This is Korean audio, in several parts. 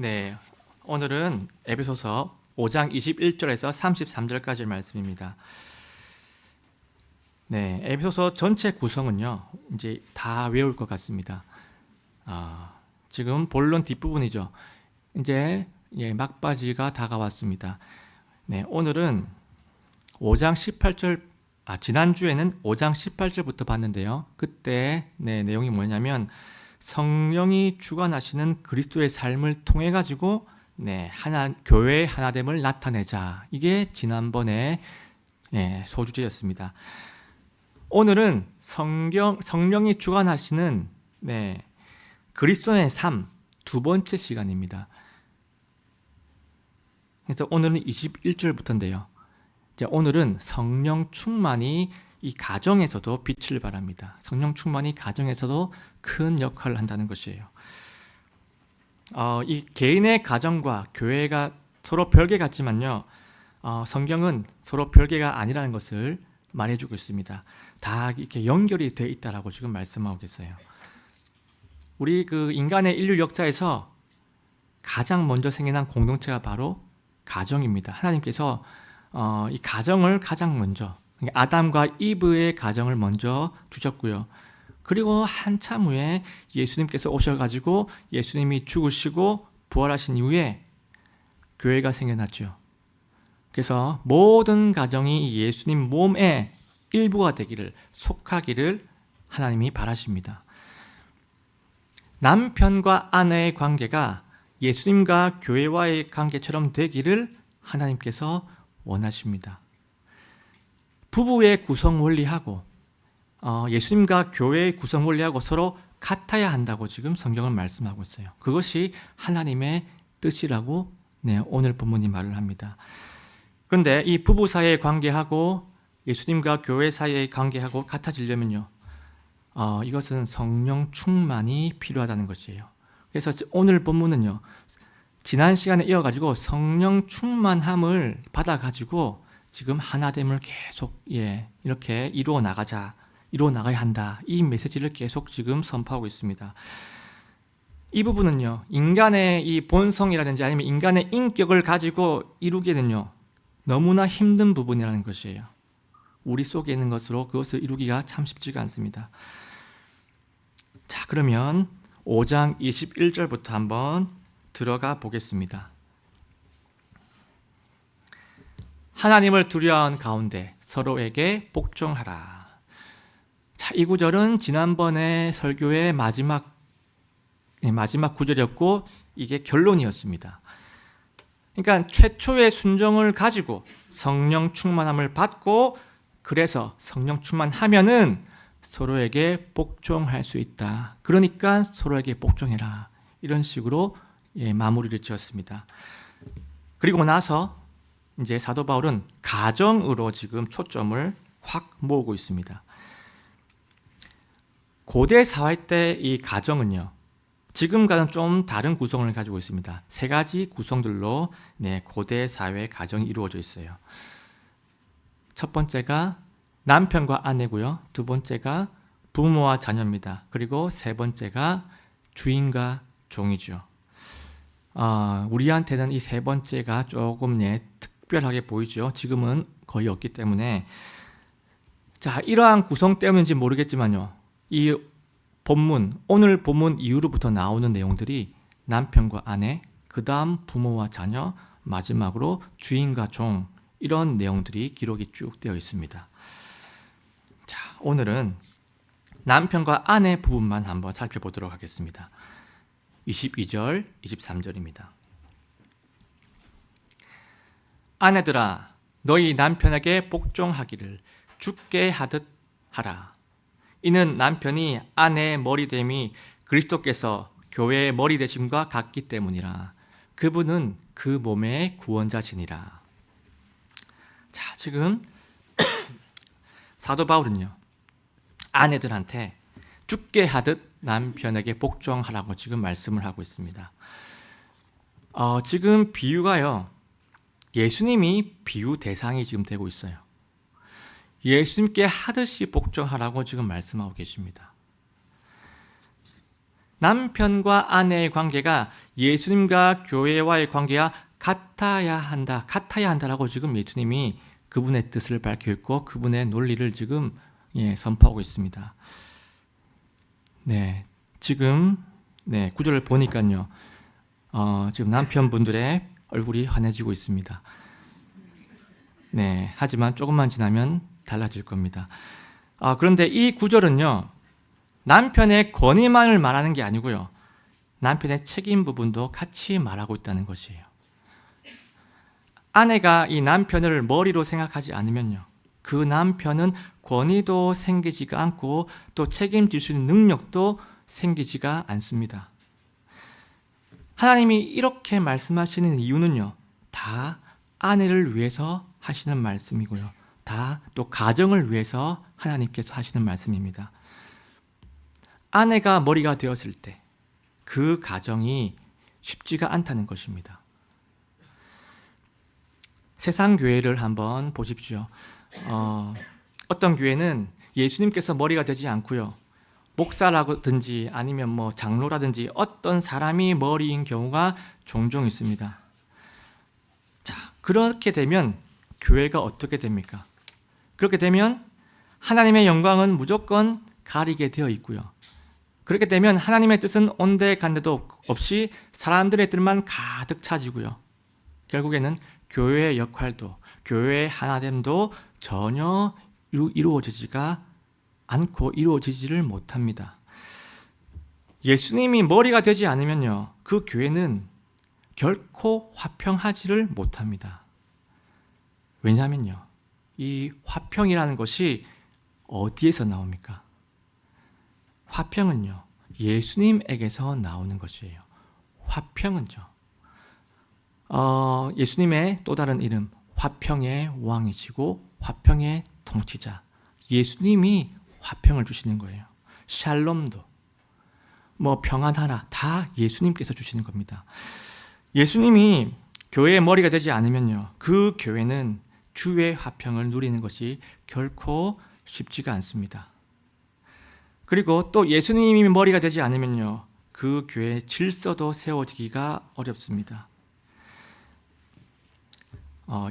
네, 오늘은 에베소서 5장 21절에서 33절까지 말씀입니다. 네, 에베소서 전체 구성은요, 이제 다 외울 것 같습니다. 지금 본론 뒷부분이죠. 이제 막바지가 다가왔습니다. 네, 오늘은 5장 18절, 지난주에는 5장 18절부터 봤는데요. 그때 내용이 뭐냐면 성령이 주관하시는 그리스도의 삶을 통해 가지고 교회의 하나됨을 나타내자. 이게 지난번에 소주제였습니다. 오늘은 성령이 주관하시는 그리스도의 삶 두 번째 시간입니다. 그래서 오늘은 21절부터인데요. 오늘은 성령 충만이 이 가정에서도 빛을 발합니다. 성령 충만이 가정에서도 큰 역할을 한다는 것이에요. 이 개인의 가정과 교회가 서로 별개 같지만요, 성경은 서로 별개가 아니라는 것을 말해주고 있습니다. 다 이렇게 연결이 되어 있다라고 지금 말씀하고 계세요. 우리 인간의 인류 역사에서 가장 먼저 생겨난 공동체가 바로 가정입니다. 하나님께서 이 가정을 가장 먼저, 아담과 이브의 가정을 먼저 주셨고요. 그리고 한참 후에 예수님께서 오셔가지고 예수님이 죽으시고 부활하신 이후에 교회가 생겨났죠. 그래서 모든 가정이 예수님 몸의 일부가 되기를, 속하기를 하나님이 바라십니다. 남편과 아내의 관계가 예수님과 교회와의 관계처럼 되기를 하나님께서 원하십니다. 부부의 구성 원리하고 예수님과 교회의 구성 원리하고 서로 같아야 한다고 지금 성경은 말씀하고 있어요. 그것이 하나님의 뜻이라고 오늘 본문이 말을 합니다. 그런데 이 부부 사이의 관계하고 예수님과 교회 사이의 관계하고 같아지려면요, 이것은 성령 충만이 필요하다는 것이에요. 그래서 오늘 본문은요, 지난 시간에 이어가지고 성령 충만함을 받아가지고 지금 하나됨을 계속 이렇게 이루어 나가야 한다. 이 메시지를 계속 지금 선포하고 있습니다. 이 부분은요, 인간의 이 본성이라든지 아니면 인간의 인격을 가지고 이루기는요, 너무나 힘든 부분이라는 것이에요. 우리 속에 있는 것으로 그것을 이루기가 참 쉽지가 않습니다. 자, 그러면 5장 21절부터 한번 들어가 보겠습니다. 하나님을 두려워하는 가운데 서로에게 복종하라. 자, 이 구절은 지난번에 설교의 마지막 구절이었고 이게 결론이었습니다. 그러니까 최초의 순종을 가지고 성령 충만함을 받고, 그래서 성령 충만하면은 서로에게 복종할 수 있다. 그러니까 서로에게 복종해라. 이런 식으로 마무리를 지었습니다. 그리고 나서 이제 사도 바울은 가정으로 지금 초점을 확 모으고 있습니다. 고대 사회 때 이 가정은요, 지금과는 좀 다른 구성을 가지고 있습니다. 세 가지 구성들로 고대 사회 가정이 이루어져 있어요. 첫 번째가 남편과 아내고요. 두 번째가 부모와 자녀입니다. 그리고 세 번째가 주인과 종이죠. 우리한테는 이 세 번째가 조금 특별하게 보이죠. 지금은 거의 없기 때문에. 자, 이러한 구성 때문인지 모르겠지만요, 이 오늘 본문 이후로부터 나오는 내용들이 남편과 아내, 그 다음 부모와 자녀, 마지막으로 주인과 종, 이런 내용들이 기록이 쭉 되어 있습니다. 자, 오늘은 남편과 아내 부분만 한번 살펴보도록 하겠습니다. 22절, 23절입니다. 아내들아, 너희 남편에게 복종하기를 주께 하듯 하라. 이는 남편이 아내의 머리됨이 그리스도께서 교회의 머리되심과 같기 때문이라. 그분은 그 몸의 구원자시니라. 자, 지금 사도 바울은요, 아내들한테 주께 하듯 남편에게 복종하라고 지금 말씀을 하고 있습니다. 지금 비유가요, 예수님이 비유 대상이 지금 되고 있어요. 예수님께 하듯이 복종하라고 지금 말씀하고 계십니다. 남편과 아내의 관계가 예수님과 교회와의 관계와 같아야 한다라고 지금 예수님이 그분의 뜻을 밝혀 있고 그분의 논리를 지금 선포하고 있습니다. 네, 지금 구절을 보니까요, 지금 남편분들의 얼굴이 환해지고 있습니다. 네, 하지만 조금만 지나면 달라질 겁니다. 그런데 이 구절은요, 남편의 권위만을 말하는 게 아니고요, 남편의 책임 부분도 같이 말하고 있다는 것이에요. 아내가 이 남편을 머리로 생각하지 않으면요, 그 남편은 권위도 생기지가 않고 또 책임질 수 있는 능력도 생기지가 않습니다. 하나님이 이렇게 말씀하시는 이유는요, 다 아내를 위해서 하시는 말씀이고요, 다 또 가정을 위해서 하나님께서 하시는 말씀입니다. 아내가 머리가 되었을 때 그 가정이 쉽지가 않다는 것입니다. 세상 교회를 한번 보십시오. 어떤 교회는 예수님께서 머리가 되지 않고요, 목사라든지 아니면 장로라든지 어떤 사람이 머리인 경우가 종종 있습니다. 자, 그렇게 되면 교회가 어떻게 됩니까? 그렇게 되면 하나님의 영광은 무조건 가리게 되어 있고요, 그렇게 되면 하나님의 뜻은 온데간데도 없이 사람들의 뜻만 가득 차지고요, 결국에는 교회의 역할도, 교회의 하나됨도 전혀 이루어지지가 않고 이루어지지를 못합니다. 예수님이 머리가 되지 않으면요, 그 교회는 결코 화평하지를 못합니다. 왜냐하면요, 이 화평이라는 것이 어디에서 나옵니까? 화평은요, 예수님에게서 나오는 것이에요. 화평은요, 예수님의 또 다른 이름, 화평의 왕이시고 화평의 통치자, 예수님이 화평을 주시는 거예요. 샬롬도, 평안하라, 다 예수님께서 주시는 겁니다. 예수님이 교회의 머리가 되지 않으면요, 그 교회는 주의 화평을 누리는 것이 결코 쉽지가 않습니다. 그리고 또 예수님이 머리가 되지 않으면요, 그 교회의 질서도 세워지기가 어렵습니다.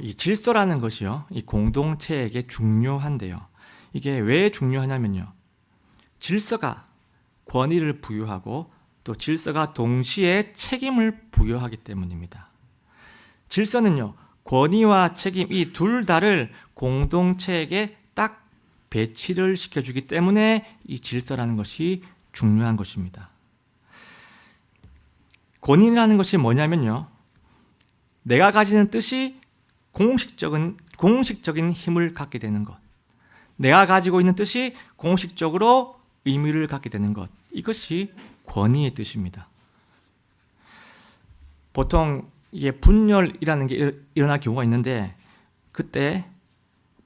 이 질서라는 것이요, 이 공동체에게 중요한데요, 이게 왜 중요하냐면요, 질서가 권위를 부여하고 또 질서가 동시에 책임을 부여하기 때문입니다. 질서는요, 권위와 책임 이 둘 다를 공동체에게 딱 배치를 시켜주기 때문에 이 질서라는 것이 중요한 것입니다. 권위라는 것이 뭐냐면요, 내가 가지는 뜻이 공식적인 힘을 갖게 되는 것, 내가 가지고 있는 뜻이 공식적으로 의미를 갖게 되는 것, 이것이 권위의 뜻입니다. 보통 이게 분열이라는 게 일어날 경우가 있는데, 그때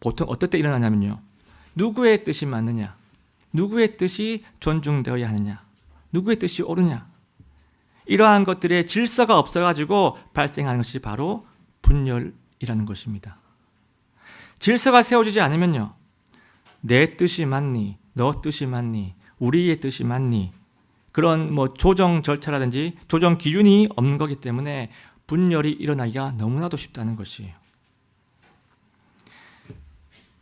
보통 어떨 때 일어나냐면요, 누구의 뜻이 맞느냐, 누구의 뜻이 존중되어야 하느냐, 누구의 뜻이 옳으냐, 이러한 것들의 질서가 없어가지고 발생하는 것이 바로 분열이라는 것입니다. 질서가 세워지지 않으면요, 내 뜻이 맞니, 너 뜻이 맞니, 우리의 뜻이 맞니, 그런 조정 절차라든지 조정 기준이 없는 거기 때문에 분열이 일어나기가 너무나도 쉽다는 것이에요.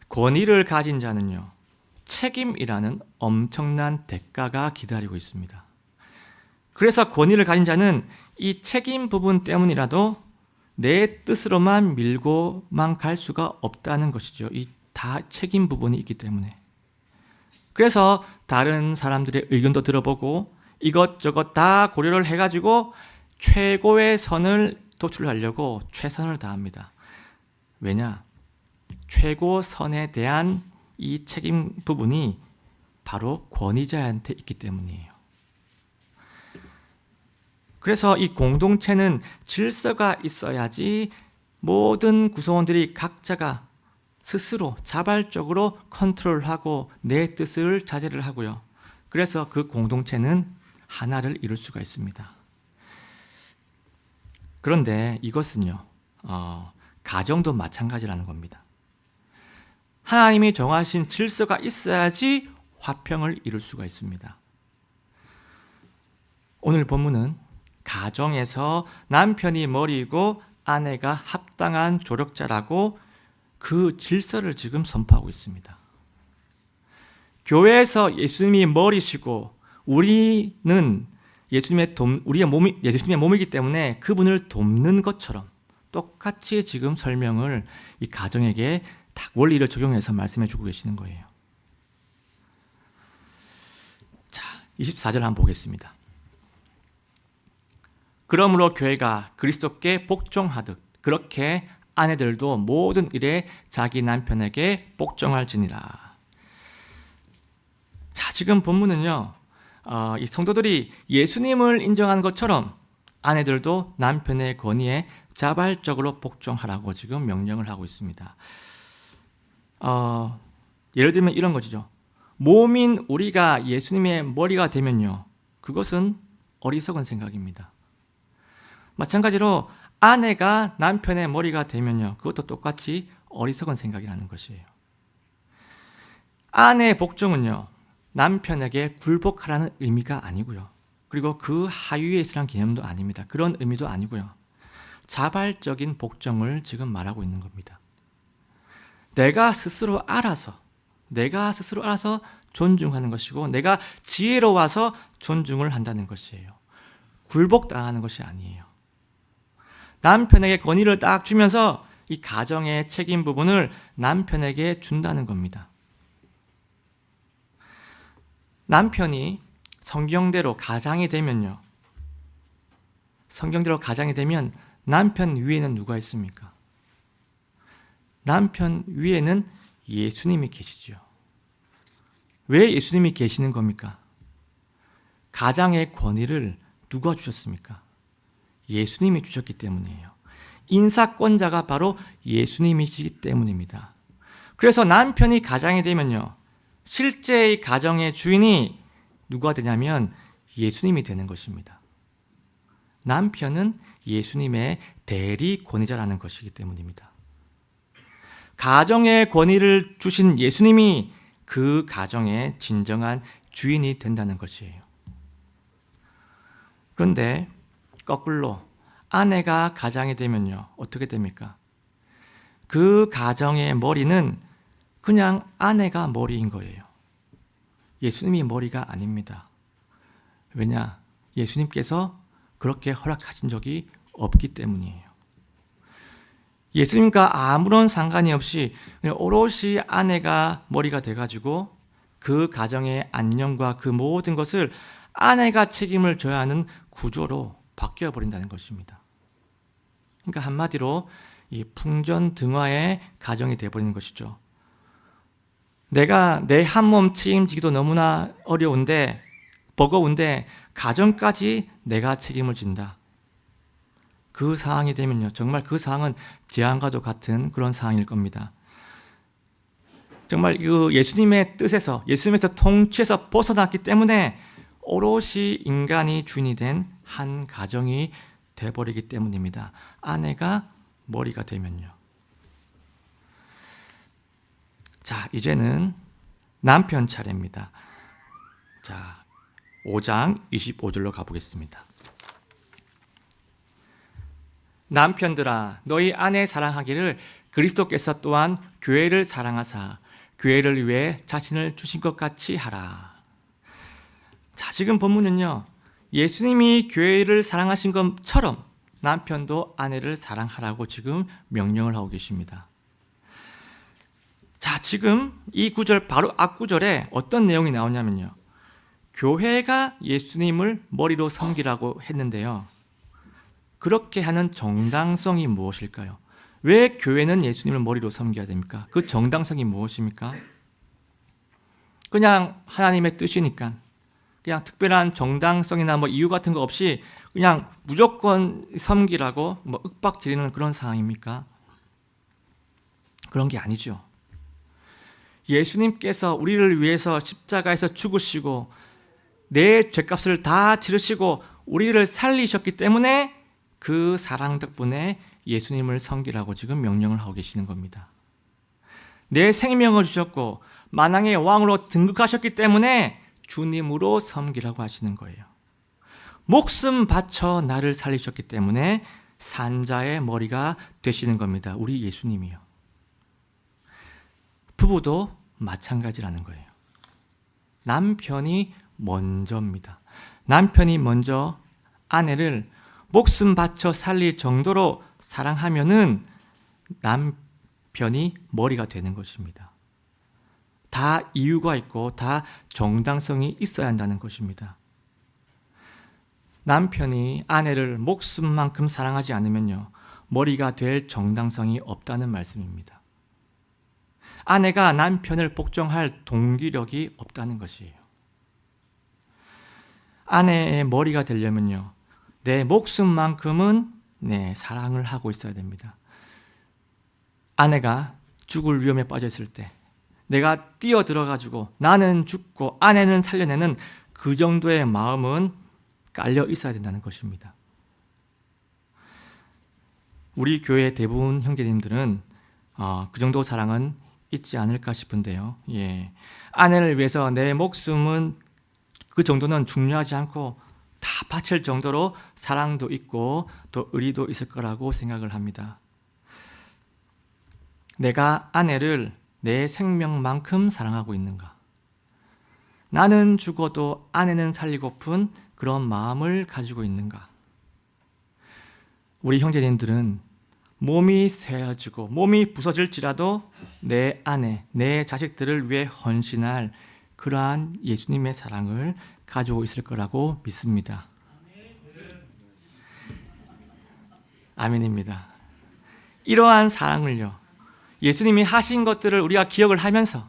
권위를 가진 자는요, 책임이라는 엄청난 대가가 기다리고 있습니다. 그래서 권위를 가진 자는 이 책임 부분 때문이라도 내 뜻으로만 밀고만 갈 수가 없다는 것이죠. 이 다 책임 부분이 있기 때문에. 그래서 다른 사람들의 의견도 들어보고 이것저것 다 고려를 해가지고 최고의 선을 도출하려고 최선을 다합니다. 왜냐? 최고 선에 대한 이 책임 부분이 바로 권위자한테 있기 때문이에요. 그래서 이 공동체는 질서가 있어야지 모든 구성원들이 각자가 스스로 자발적으로 컨트롤하고 내 뜻을 자제를 하고요, 그래서 그 공동체는 하나를 이룰 수가 있습니다. 그런데 이것은요, 가정도 마찬가지라는 겁니다. 하나님이 정하신 질서가 있어야지 화평을 이룰 수가 있습니다. 오늘 본문은 가정에서 남편이 머리이고 아내가 합당한 조력자라고 그 질서를 지금 선포하고 있습니다. 교회에서 예수님이 머리시고 우리는 우리의 몸이 예수님의 몸이기 때문에 그분을 돕는 것처럼 똑같이 지금 설명을 이 가정에게 딱 원리를 적용해서 말씀해 주고 계시는 거예요. 자, 24절 한번 보겠습니다. 그러므로 교회가 그리스도께 복종하듯 그렇게 아내들도 모든 일에 자기 남편에게 복종할지니라. 자, 지금 본문은요, 이 성도들이 예수님을 인정하는 것처럼 아내들도 남편의 권위에 자발적으로 복종하라고 지금 명령을 하고 있습니다. 예를 들면 이런 것이죠. 몸인 우리가 예수님의 머리가 되면요, 그것은 어리석은 생각입니다. 마찬가지로 아내가 남편의 머리가 되면요, 그것도 똑같이 어리석은 생각이라는 것이에요. 아내의 복종은요, 남편에게 굴복하라는 의미가 아니고요, 그리고 그 하위에 있으라는 개념도 아닙니다. 그런 의미도 아니고요, 자발적인 복종을 지금 말하고 있는 겁니다. 내가 스스로 알아서 존중하는 것이고, 내가 지혜로워서 존중을 한다는 것이에요. 굴복당하는 것이 아니에요. 남편에게 권위를 딱 주면서 이 가정의 책임 부분을 남편에게 준다는 겁니다. 남편이 성경대로 가장이 되면 남편 위에는 누가 있습니까? 남편 위에는 예수님이 계시죠. 왜 예수님이 계시는 겁니까? 가장의 권위를 누가 주셨습니까? 예수님이 주셨기 때문이에요. 인사권자가 바로 예수님이시기 때문입니다. 그래서 남편이 가장이 되면요, 실제의 가정의 주인이 누가 되냐면 예수님이 되는 것입니다. 남편은 예수님의 대리 권위자라는 것이기 때문입니다. 가정의 권위를 주신 예수님이 그 가정의 진정한 주인이 된다는 것이에요. 그런데 거꾸로 아내가 가장이 되면요, 어떻게 됩니까? 그 가정의 머리는 그냥 아내가 머리인 거예요. 예수님이 머리가 아닙니다. 왜냐? 예수님께서 그렇게 허락하신 적이 없기 때문이에요. 예수님과 아무런 상관이 없이 오롯이 아내가 머리가 돼가지고 그 가정의 안녕과 그 모든 것을 아내가 책임을 져야 하는 구조로 바뀌어버린다는 것입니다. 그러니까 한마디로 이 풍전등화의 가정이 되어버리는 것이죠. 내가 내 한 몸 책임지기도 너무나 버거운데 가정까지 내가 책임을 진다. 그 상황이 되면요, 정말 그 상황은 재앙과도 같은 그런 상황일 겁니다. 정말 그 예수님의 뜻에서, 예수님에서 통치에서 벗어났기 때문에 오롯이 인간이 주인이 된 한 가정이 돼버리기 때문입니다. 아내가 머리가 되면요. 자, 이제는 남편 차례입니다. 자, 5장 25절로 가보겠습니다. 남편들아, 너희 아내 사랑하기를 그리스도께서 또한 교회를 사랑하사 교회를 위해 자신을 주신 것 같이 하라. 자, 지금 본문은요, 예수님이 교회를 사랑하신 것처럼 남편도 아내를 사랑하라고 지금 명령을 하고 계십니다. 자, 지금 이 구절 바로 앞구절에 어떤 내용이 나오냐면요, 교회가 예수님을 머리로 섬기라고 했는데요, 그렇게 하는 정당성이 무엇일까요? 왜 교회는 예수님을 머리로 섬겨야 됩니까? 그 정당성이 무엇입니까? 그냥 하나님의 뜻이니까, 그냥 특별한 정당성이나 이유 같은 거 없이 그냥 무조건 섬기라고 윽박지르는 그런 상황입니까? 그런 게 아니죠. 예수님께서 우리를 위해서 십자가에서 죽으시고 내 죄값을 다 치르시고 우리를 살리셨기 때문에 그 사랑 덕분에 예수님을 섬기라고 지금 명령을 하고 계시는 겁니다. 내 생명을 주셨고 만왕의 왕으로 등극하셨기 때문에 주님으로 섬기라고 하시는 거예요. 목숨 바쳐 나를 살리셨기 때문에 산자의 머리가 되시는 겁니다. 우리 예수님이요. 부부도 마찬가지라는 거예요. 남편이 먼저입니다. 남편이 먼저 아내를 목숨 바쳐 살릴 정도로 사랑하면은 남편이 머리가 되는 것입니다. 다 이유가 있고 다 정당성이 있어야 한다는 것입니다. 남편이 아내를 목숨만큼 사랑하지 않으면요, 머리가 될 정당성이 없다는 말씀입니다. 아내가 남편을 복종할 동기력이 없다는 것이에요. 아내의 머리가 되려면요, 내 목숨만큼은 사랑을 하고 있어야 됩니다. 아내가 죽을 위험에 빠졌을 때 내가 뛰어들어가지고 나는 죽고 아내는 살려내는 그 정도의 마음은 깔려 있어야 된다는 것입니다. 우리 교회 대부분 형제님들은 그 정도 사랑은 있지 않을까 싶은데요. 아내를 위해서 내 목숨은 그 정도는 중요하지 않고 다 바칠 정도로 사랑도 있고 또 의리도 있을 거라고 생각을 합니다. 내가 아내를 내 생명만큼 사랑하고 있는가? 나는 죽어도 아내는 살리고픈 그런 마음을 가지고 있는가? 우리 형제님들은 몸이 쇠어지고 몸이 부서질지라도 내 아내, 내 자식들을 위해 헌신할 그러한 예수님의 사랑을 가지고 있을 거라고 믿습니다. 아멘입니다. 이러한 사랑을요, 예수님이 하신 것들을 우리가 기억을 하면서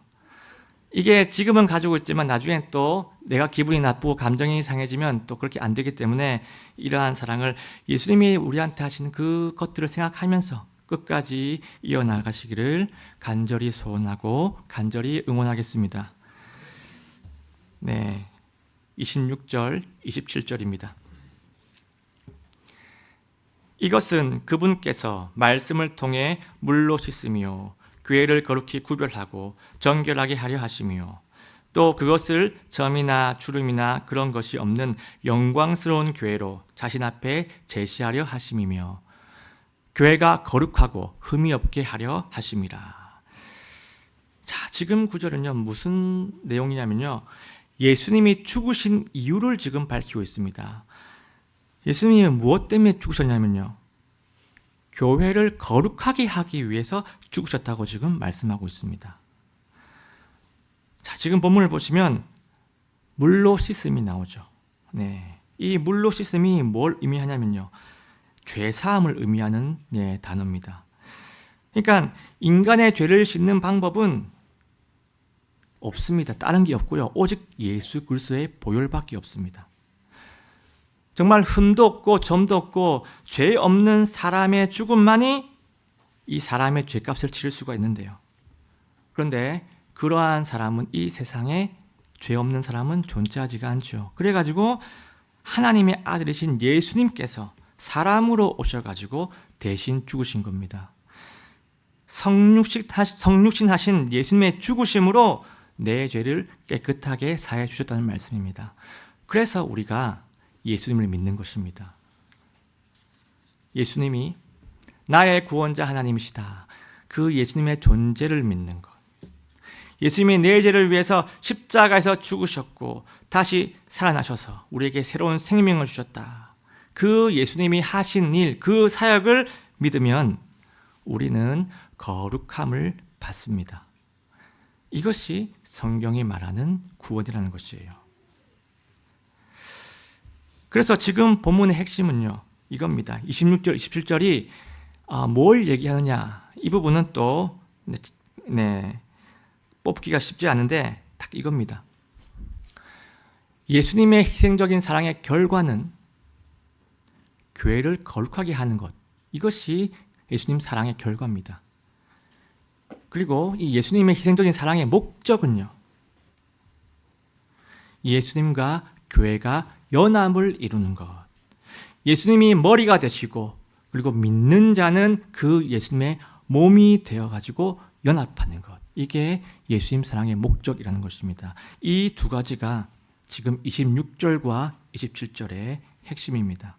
이게 지금은 가지고 있지만 나중에 또 내가 기분이 나쁘고 감정이 상해지면 또 그렇게 안 되기 때문에 이러한 사랑을 예수님이 우리한테 하신 그 것들을 생각하면서 끝까지 이어나가시기를 간절히 소원하고 간절히 응원하겠습니다. 26절, 27절입니다. 이것은 그분께서 말씀을 통해 물로 씻으며 교회를 거룩히 구별하고 정결하게 하려 하시며 또 그것을 점이나 주름이나 그런 것이 없는 영광스러운 교회로 자신 앞에 제시하려 하심이며 교회가 거룩하고 흠이 없게 하려 하심이라. 자, 지금 구절은요, 무슨 내용이냐면요, 예수님이 죽으신 이유를 지금 밝히고 있습니다. 예수님이 무엇 때문에 죽으셨냐면요, 교회를 거룩하게 하기 위해서 죽으셨다고 지금 말씀하고 있습니다. 자, 지금 본문을 보시면 물로 씻음이 나오죠. 이 물로 씻음이 뭘 의미하냐면요, 죄사함을 의미하는 단어입니다. 그러니까 인간의 죄를 씻는 방법은 없습니다. 다른 게 없고요, 오직 예수 그리스도의 보혈밖에 없습니다. 정말 흠도 없고 점도 없고 죄 없는 사람의 죽음만이 이 사람의 죄값을 치를 수가 있는데요. 그런데 그러한 사람은 이 세상에 죄 없는 사람은 존재하지가 않죠. 그래가지고 하나님의 아들이신 예수님께서 사람으로 오셔가지고 대신 죽으신 겁니다. 성육신 하신 예수님의 죽으심으로 내 죄를 깨끗하게 사해 주셨다는 말씀입니다. 그래서 우리가 예수님을 믿는 것입니다. 예수님이 나의 구원자 하나님이시다, 그 예수님의 존재를 믿는 것, 예수님이 내 죄를 위해서 십자가에서 죽으셨고 다시 살아나셔서 우리에게 새로운 생명을 주셨다, 그 예수님이 하신 일, 그 사역을 믿으면 우리는 거룩함을 받습니다. 이것이 성경이 말하는 구원이라는 것이에요. 그래서 지금 본문의 핵심은요, 이겁니다. 26절, 27절이 뭘 얘기하느냐, 이 부분은 또 뽑기가 쉽지 않은데 딱 이겁니다. 예수님의 희생적인 사랑의 결과는 교회를 거룩하게 하는 것, 이것이 예수님 사랑의 결과입니다. 그리고 이 예수님의 희생적인 사랑의 목적은요, 예수님과 교회가 연합을 이루는 것, 예수님이 머리가 되시고 그리고 믿는 자는 그 예수님의 몸이 되어가지고 연합하는 것, 이게 예수님 사랑의 목적이라는 것입니다. 이 두 가지가 지금 26절과 27절에 핵심입니다.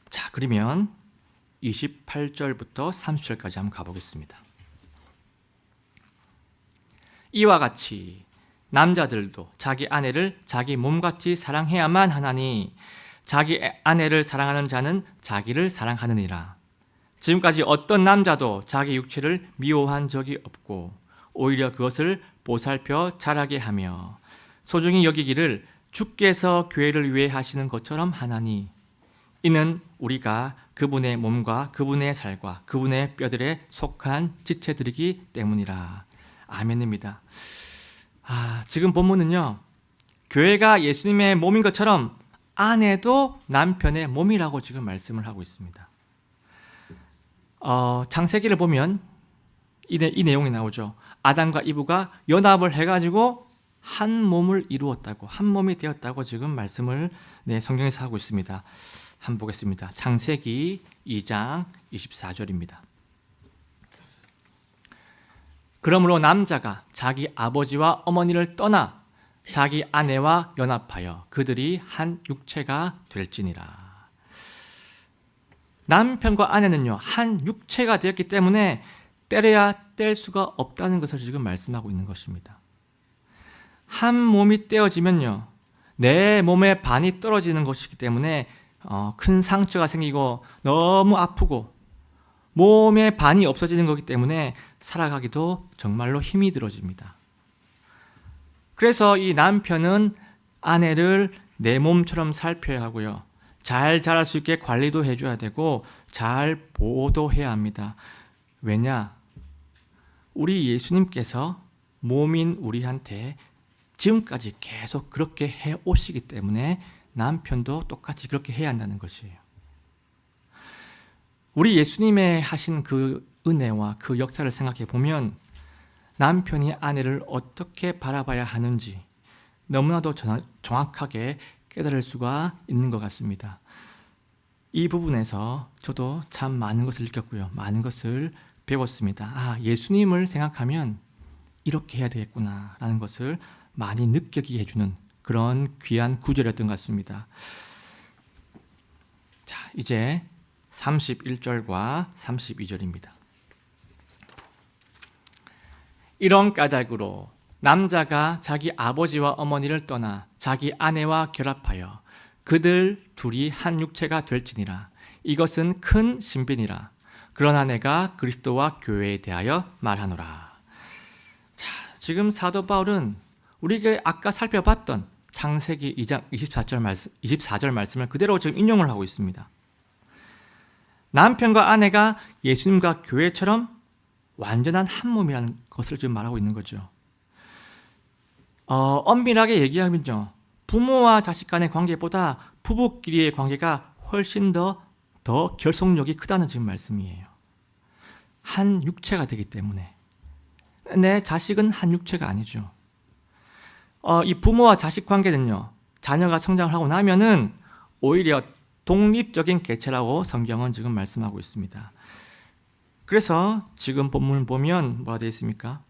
자, 그러면 28절부터 30절까지 한번 가보겠습니다. 이와 같이 남자들도 자기 아내를 자기 몸같이 사랑해야만 하나니 자기 아내를 사랑하는 자는 자기를 사랑하느니라. 지금까지 어떤 남자도 자기 육체를 미워한 적이 없고 오히려 그것을 보살펴 자라게 하며 소중히 여기기를 주께서 교회를 위해 하시는 것처럼 하나니 이는 우리가 그분의 몸과 그분의 살과 그분의 뼈들에 속한 지체들이기 때문이라. 아멘입니다. 지금 본문은요, 교회가 예수님의 몸인 것처럼 아내도 남편의 몸이라고 지금 말씀을 하고 있습니다. 창세기를 보면 이 내용이 나오죠. 아담과 이브가 연합을 해가지고 한 몸을 이루었다고, 한 몸이 되었다고 지금 말씀을 성경에서 하고 있습니다. 한번 보겠습니다. 창세기 2장 24절입니다. 그러므로 남자가 자기 아버지와 어머니를 떠나 자기 아내와 연합하여 그들이 한 육체가 될지니라. 남편과 아내는요, 한 육체가 되었기 때문에 떼려야 뗄 수가 없다는 것을 지금 말씀하고 있는 것입니다. 한 몸이 떼어지면요, 내 몸의 반이 떨어지는 것이기 때문에 큰 상처가 생기고 너무 아프고 몸의 반이 없어지는 것이기 때문에 살아가기도 정말로 힘이 들어집니다. 그래서 이 남편은 아내를 내 몸처럼 살펴야 하고요, 잘 자랄 수 있게 관리도 해줘야 되고 잘 보호도 해야 합니다. 왜냐? 우리 예수님께서 몸인 우리한테 지금까지 계속 그렇게 해오시기 때문에 남편도 똑같이 그렇게 해야 한다는 것이에요. 우리 예수님의 하신 그 은혜와 그 역사를 생각해 보면 남편이 아내를 어떻게 바라봐야 하는지 너무나도 정확하게 깨달을 수가 있는 것 같습니다. 이 부분에서 저도 참 많은 것을 느꼈고요, 많은 것을 배웠습니다. 예수님을 생각하면 이렇게 해야 되겠구나 라는 것을 많이 느끼게 해주는 그런 귀한 구절이었던 것 같습니다. 자, 이제 31절과 32절입니다. 이런 까닭으로 남자가 자기 아버지와 어머니를 떠나 자기 아내와 결합하여 그들 둘이 한 육체가 될지니라. 이것은 큰 신비니라. 그러나 내가 그리스도와 교회에 대하여 말하노라. 자, 지금 사도 바울은 우리가 아까 살펴봤던 창세기 2장 24절 말씀을 그대로 지금 인용을 하고 있습니다. 남편과 아내가 예수님과 교회처럼 완전한 한 몸이라는 것을 지금 말하고 있는 거죠. 엄밀하게 얘기하면요, 부모와 자식 간의 관계보다 부부끼리의 관계가 훨씬 더 결속력이 크다는 지금 말씀이에요. 한 육체가 되기 때문에. 내 자식은 한 육체가 아니죠. 이 부모와 자식 관계는요, 자녀가 성장을 하고 나면은 오히려 독립적인 개체라고 성경은 지금 말씀하고 있습니다. 그래서 지금 본문을 보면 뭐가 되어 있습니까?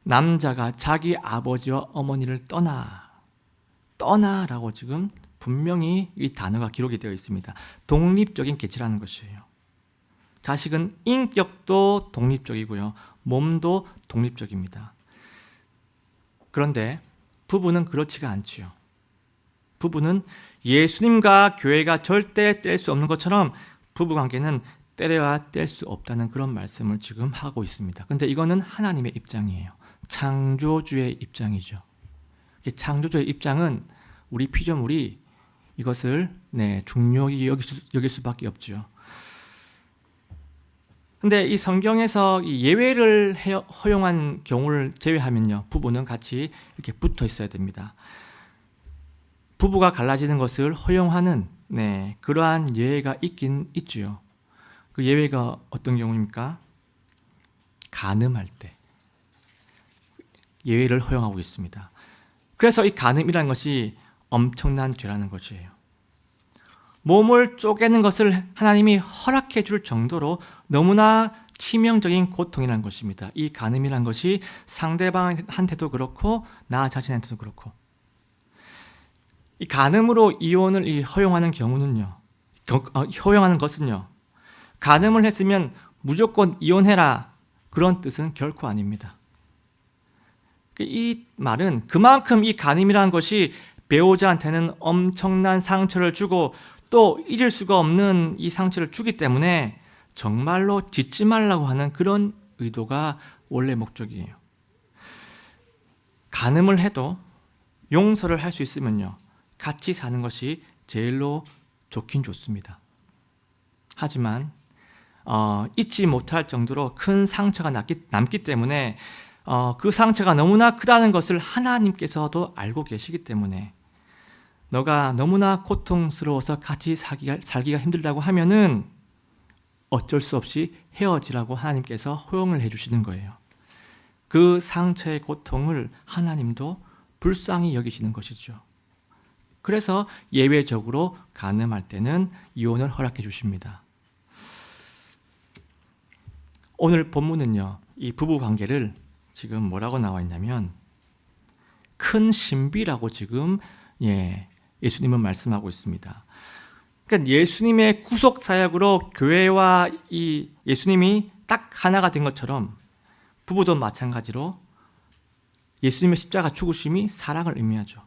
남자가 자기 아버지와 어머니를 떠나라고 지금 분명히 이 단어가 기록이 되어 있습니다. 독립적인 개체라는 것이에요. 자식은 인격도 독립적이고요, 몸도 독립적입니다. 그런데 부부는 그렇지가 않지요. 부부는 예수님과 교회가 절대 뗄 수 없는 것처럼 부부관계는 때려야 뗄 수 없다는 그런 말씀을 지금 하고 있습니다. 그런데 이거는 하나님의 입장이에요. 창조주의 입장이죠. 창조주의 입장은 우리 피조물이 이것을 중요히 여길 수밖에 없죠. 근데 이 성경에서 이 예외를 허용한 경우를 제외하면요, 부부는 같이 이렇게 붙어 있어야 됩니다. 부부가 갈라지는 것을 허용하는 그러한 예외가 있긴 있죠. 그 예외가 어떤 경우입니까? 간음할 때 예외를 허용하고 있습니다. 그래서 이 간음이라는 것이 엄청난 죄라는 것이에요. 몸을 쪼개는 것을 하나님이 허락해 줄 정도로 너무나 치명적인 고통이라는 것입니다. 이 간음이라는 것이 상대방한테도 그렇고 나 자신한테도 그렇고, 이 간음으로 이혼을 허용하는 경우는요, 허용하는 것은요, 간음을 했으면 무조건 이혼해라, 그런 뜻은 결코 아닙니다. 이 말은 그만큼 이 간음이라는 것이 배우자한테는 엄청난 상처를 주고 또 잊을 수가 없는 이 상처를 주기 때문에 정말로 짓지 말라고 하는 그런 의도가 원래 목적이에요. 간음을 해도 용서를 할 수 있으면요, 같이 사는 것이 제일로 좋긴 좋습니다. 하지만 잊지 못할 정도로 큰 상처가 남기 때문에 그 상처가 너무나 크다는 것을 하나님께서도 알고 계시기 때문에 너가 너무나 고통스러워서 같이 살기가 힘들다고 하면은 어쩔 수 없이 헤어지라고 하나님께서 허용을 해주시는 거예요. 그 상처의 고통을 하나님도 불쌍히 여기시는 것이죠. 그래서 예외적으로 간음할 때는 이혼을 허락해 주십니다. 오늘 본문은요, 이 부부 관계를 지금 뭐라고 나와 있냐면 큰 신비라고 지금 예수님은 말씀하고 있습니다. 그러니까 예수님의 구속 사역으로 교회와 이 예수님이 딱 하나가 된 것처럼 부부도 마찬가지로 예수님의 십자가 죽으심이 사랑을 의미하죠.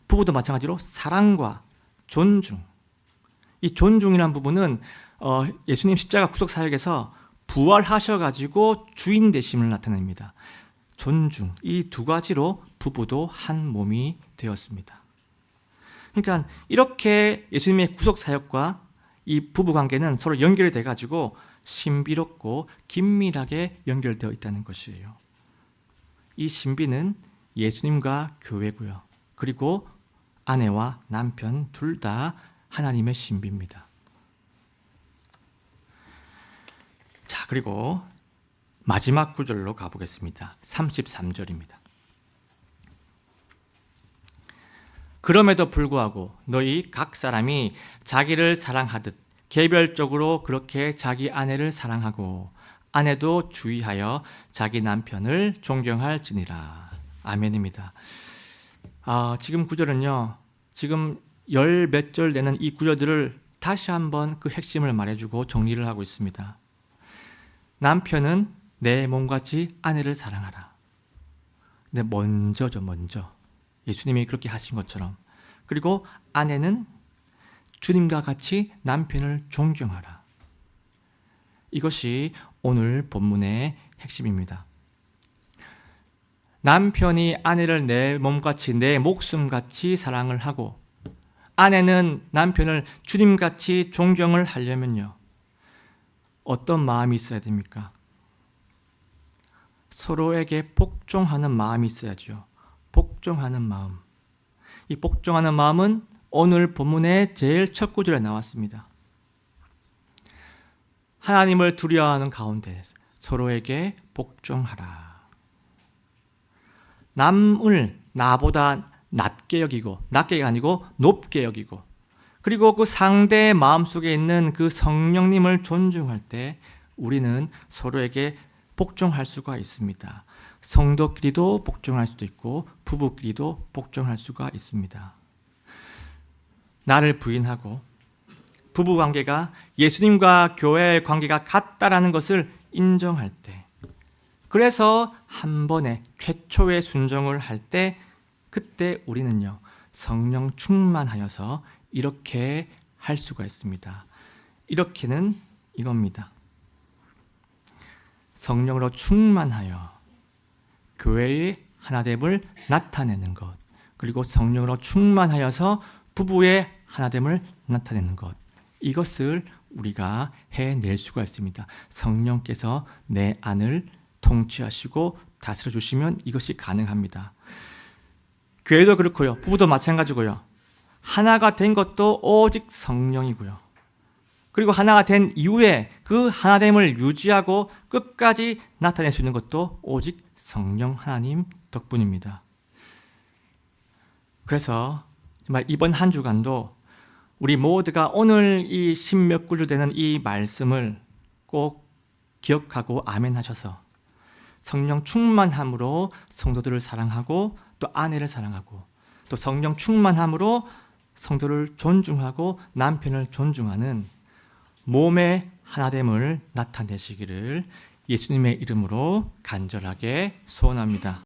부부도 마찬가지로 사랑과 존중, 이 존중이라는 부분은 예수님 십자가 구속 사역에서 부활하셔가지고 주인 되심을 나타냅니다. 존중, 이 두 가지로 부부도 한 몸이 되었습니다. 그러니까 이렇게 예수님의 구속 사역과 이 부부 관계는 서로 연결이 돼가지고 신비롭고 긴밀하게 연결되어 있다는 것이에요. 이 신비는 예수님과 교회고요. 그리고 아내와 남편 둘 다 하나님의 신비입니다. 자, 그리고 마지막 구절로 가보겠습니다. 33절입니다. 그럼에도 불구하고 너희 각 사람이 자기를 사랑하듯 개별적으로 그렇게 자기 아내를 사랑하고 아내도 주의하여 자기 남편을 존경할지니라. 아멘입니다. 지금 구절은요, 지금 열 몇 절 되는 이 구절들을 다시 한번 그 핵심을 말해주고 정리를 하고 있습니다. 남편은 내 몸같이 아내를 사랑하라. 근데 먼저죠, 먼저. 예수님이 그렇게 하신 것처럼. 그리고 아내는 주님과 같이 남편을 존경하라. 이것이 오늘 본문의 핵심입니다. 남편이 아내를 내 몸같이 내 목숨같이 사랑을 하고 아내는 남편을 주님같이 존경을 하려면요, 어떤 마음이 있어야 됩니까? 서로에게 복종하는 마음이 있어야죠. 복종하는 마음. 이 복종하는 마음은 오늘 본문의 제일 첫 구절에 나왔습니다. 하나님을 두려워하는 가운데 서로에게 복종하라. 남을 나보다 낮게 여기고, 낮게가 아니고 높게 여기고, 그리고 그 상대의 마음속에 있는 그 성령님을 존중할 때 우리는 서로에게 복종할 수가 있습니다. 성도끼리도 복종할 수도 있고 부부끼리도 복종할 수가 있습니다. 나를 부인하고 부부관계가 예수님과 교회의 관계가 같다라는 것을 인정할 때, 그래서 한 번에 최초의 순종을 할 때, 그때 우리는요, 성령 충만하여서 이렇게 할 수가 있습니다. 이렇게는 이겁니다. 성령으로 충만하여 교회의 하나됨을 나타내는 것, 그리고 성령으로 충만하여서 부부의 하나됨을 나타내는 것, 이것을 우리가 해낼 수가 있습니다. 성령께서 내 안을 통치하시고 다스려 주시면 이것이 가능합니다. 교회도 그렇고요, 부부도 마찬가지고요. 하나가 된 것도 오직 성령이고요. 그리고 하나가 된 이후에 그 하나됨을 유지하고 끝까지 나타낼 수 있는 것도 오직 성령 하나님 덕분입니다. 그래서 정말 이번 한 주간도 우리 모두가 오늘 이 십몇 구절 되는 이 말씀을 꼭 기억하고 아멘하셔서 성령 충만함으로 성도들을 사랑하고 또 아내를 사랑하고 또 성령 충만함으로 성도를 존중하고 남편을 존중하는 몸의 하나됨을 나타내시기를 예수님의 이름으로 간절하게 소원합니다.